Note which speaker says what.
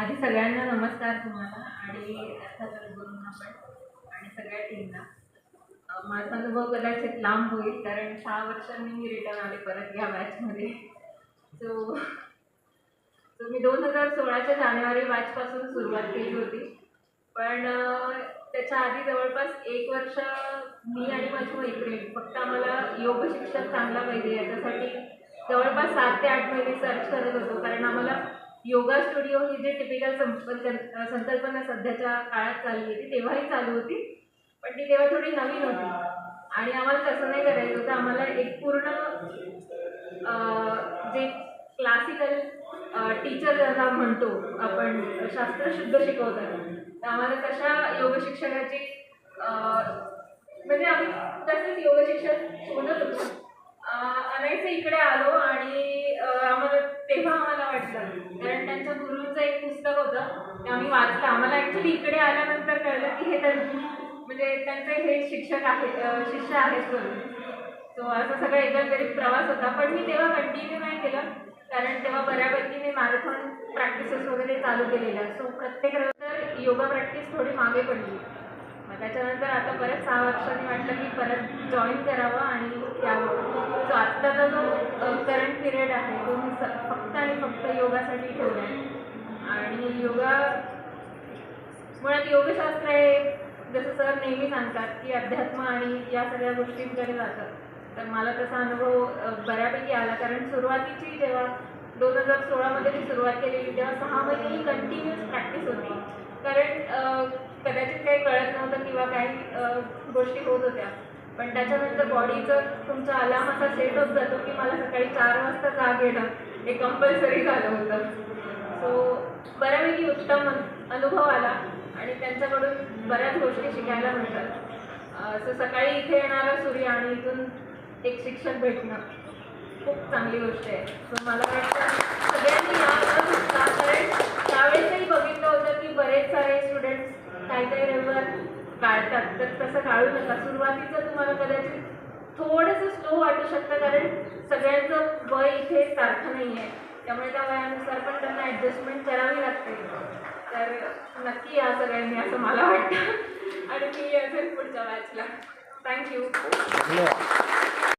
Speaker 1: आधी सगळ्यांना नमस्कार तुम्हाला आणि अर्थातच गुरूंना पण आणि सगळ्या टीमला. माझा अनुभव कदाचित लांब होईल कारण 6 वर्षांनी मी रिटर्न आले परत या बॅचमध्ये. सो सो मी 2016च्या जानेवारी बॅचपासून सुरुवात केली होती. पण त्याच्या आधी जवळपास 1 वर्ष मी आणि माझी मैत्रीण फक्त आम्हाला योग शिक्षक चांगला पाहिजे याच्यासाठी जवळपास 7 ते 8 महिने सर्च करत होतो. कारण आम्हाला योगा स्टुडिओ ही जी टिपिकल संकल्पना सध्याच्या काळात चालली होती तेव्हाही चालू होती, पण ती तेव्हा थोडी नवीन होती आणि आम्हाला तसं नाही करायचं होतं. आम्हाला एक पूर्ण जे क्लासिकल टीचर ज्यांना म्हणतो आपण, शास्त्रशुद्ध शिकवतात, तर आम्हाला तशा योग शिक्षकाची म्हणजे आम्ही तसेच योग शिक्षक शोधत होतो. अनायसे इकडे आलो आणि तेव्हा आम्हाला वाटलं, कारण त्यांच्या गुरूंचं एक पुस्तक होतं ते आम्ही वाचलं. आम्हाला ॲक्च्युली इकडे आल्यानंतर कळलं की हे म्हणजे त्यांचे हे शिक्षक आहेत, शिष्य आहेत म्हणून. सो असं सगळं एकंदरीत प्रवास होता. पण मी तेव्हा कंटिन्यू नाही केलं कारण तेव्हा बऱ्यापैकी मी मॅरेथॉन प्रॅक्टिसेस वगैरे चालू केलेल्या. सो प्रत्येक नंतर योगा प्रॅक्टिस थोडी मागे पडली. मग त्याच्यानंतर आता परत 6 वर्षांनी वाटलं की परत जॉईन करावं आणि यावं. सो आत्ताचा जो करंट पिरियड आहे तो मी फक्त आणि फक्त योगासाठी ठेवला आहे. आणि योगा मुळात योगशास्त्र हे जसं सर नेहमी सांगतात की अध्यात्म आणि या सगळ्या गोष्टींकडे जातं. तर मला तसा अनुभव बऱ्यापैकी आला. कारण सुरुवातीची जेव्हा 2016मध्ये मी सुरुवात केलेली तेव्हा 6 महिने ही कंटिन्युअस प्रॅक्टिस होती. कारण कदाचित काही कळत नव्हतं किंवा काही गोष्टी होत होत्या, पण त्याच्यानंतर बॉडीचं तुमचा अलार्म असा सेट होत जातो की मला सकाळी 4 वाजता जाग येणं हे कंपल्सरी झालं होतं. सो बऱ्यापैकी उत्तम अनुभव आला आणि त्यांच्याकडून बऱ्याच गोष्टी शिकायला मिळतात. सो सकाळी इथे येणारा सूर्य आणि इथून एक शिक्षक भेटणं खूप चांगली गोष्ट आहे. सो मला वाटतं सगळ्यांनी यावरच कारण त्यावेळेसही बघितलं होतं की बरेच सारे स्टुडंट्स काही रेग्युलर काढतात, तर तसं काढू नका. सुरुवातीचं तुम्हाला कदाचित थोडंसं स्लो वाटू शकतं कारण सगळ्यांचं वय इथे सारखं नाही आहे, त्यामुळे त्या वयानुसार पण त्यांना ॲडजस्टमेंट करावी लागते. तर नक्की या सगळ्यांनी असं मला वाटतं आणि मी असेल पुढच्या बॅचला. थँक्यू.